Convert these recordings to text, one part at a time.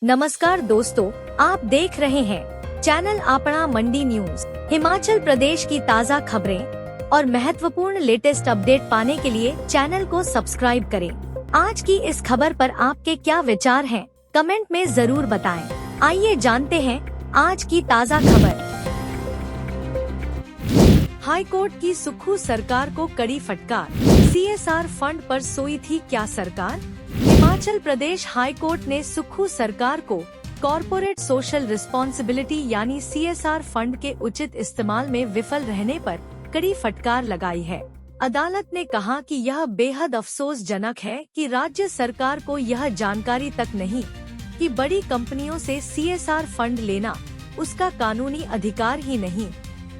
नमस्कार दोस्तों, आप देख रहे हैं चैनल अपना मंडी न्यूज। हिमाचल प्रदेश की ताज़ा खबरें और महत्वपूर्ण लेटेस्ट अपडेट पाने के लिए चैनल को सब्सक्राइब करें। आज की इस खबर पर आपके क्या विचार हैं? कमेंट में जरूर बताएं। आइए जानते हैं आज की ताज़ा खबर। हाई कोर्ट की सुक्खू सरकार को कड़ी फटकार, CSR फंड पर सोई थी क्या सरकार? हिमाचल प्रदेश हाई कोर्ट ने सुक्खू सरकार को कॉरपोरेट सोशल रिस्पॉन्सिबिलिटी यानी CSR फंड के उचित इस्तेमाल में विफल रहने पर कड़ी फटकार लगाई है। अदालत ने कहा कि यह बेहद अफसोसजनक है कि राज्य सरकार को यह जानकारी तक नहीं कि बड़ी कंपनियों से CSR फंड लेना उसका कानूनी अधिकार ही नहीं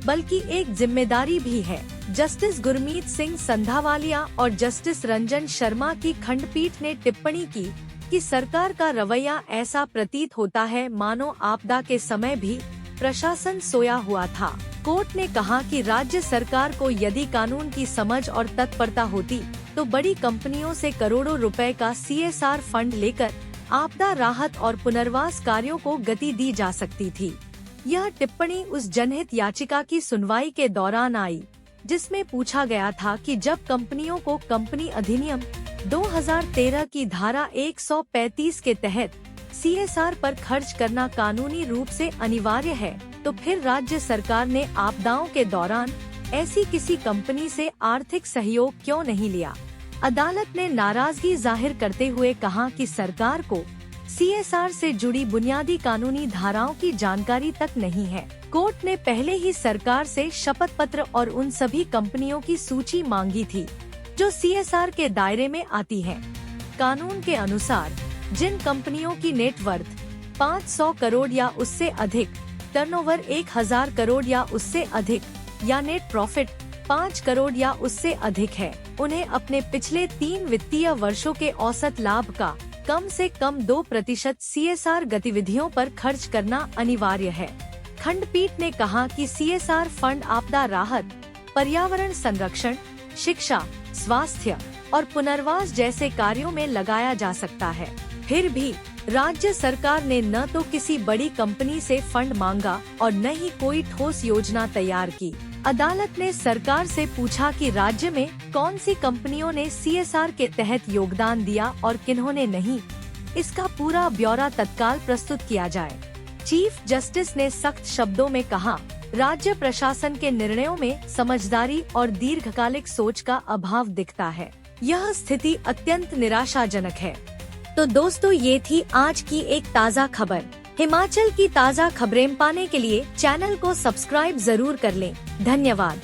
बल्कि एक जिम्मेदारी भी है। जस्टिस गुरमीत सिंह संधावालिया और जस्टिस रंजन शर्मा की खंडपीठ ने टिप्पणी की कि सरकार का रवैया ऐसा प्रतीत होता है मानो आपदा के समय भी प्रशासन सोया हुआ था। कोर्ट ने कहा कि राज्य सरकार को यदि कानून की समझ और तत्परता होती तो बड़ी कंपनियों से करोड़ों रुपए का CSR फंड लेकर आपदा राहत और पुनर्वास कार्यों को गति दी जा सकती थी। यह टिप्पणी उस जनहित याचिका की सुनवाई के दौरान आई जिसमें पूछा गया था कि जब कंपनियों को कंपनी अधिनियम 2013 की धारा 135 के तहत CSR पर खर्च करना कानूनी रूप से अनिवार्य है तो फिर राज्य सरकार ने आपदाओं के दौरान ऐसी किसी कंपनी से आर्थिक सहयोग क्यों नहीं लिया? अदालत ने नाराजगी जाहिर करते हुए कहा कि सरकार को CSR से जुड़ी बुनियादी कानूनी धाराओं की जानकारी तक नहीं है। कोर्ट ने पहले ही सरकार से शपथ पत्र और उन सभी कंपनियों की सूची मांगी थी जो CSR के दायरे में आती हैं। कानून के अनुसार जिन कंपनियों की नेटवर्थ 500 करोड़ या उससे अधिक, टर्नओवर 1000 करोड़ या उससे अधिक या नेट प्रॉफिट 5 करोड़ या उससे अधिक है, उन्हें अपने पिछले 3 वित्तीय वर्षों के औसत लाभ का कम से कम 2% CSR गतिविधियों पर खर्च करना अनिवार्य है। खंडपीठ ने कहा कि CSR फंड आपदा राहत, पर्यावरण संरक्षण, शिक्षा, स्वास्थ्य और पुनर्वास जैसे कार्यों में लगाया जा सकता है। फिर भी राज्य सरकार ने न तो किसी बड़ी कंपनी से फंड मांगा और न ही कोई ठोस योजना तैयार की। अदालत ने सरकार से पूछा कि राज्य में कौन सी कंपनियों ने CSR के तहत योगदान दिया और किन्होंने नहीं। इसका पूरा ब्यौरा तत्काल प्रस्तुत किया जाए। चीफ जस्टिस ने सख्त शब्दों में कहा, राज्य प्रशासन के निर्णयों में समझदारी और दीर्घकालिक सोच का अभाव दिखता है। यह स्थिति अत्यंत निराशाजनक है। तो दोस्तों, ये थी आज की एक ताज़ा खबर। हिमाचल की ताज़ा खबरें पाने के लिए चैनल को सब्सक्राइब जरूर कर लें। धन्यवाद।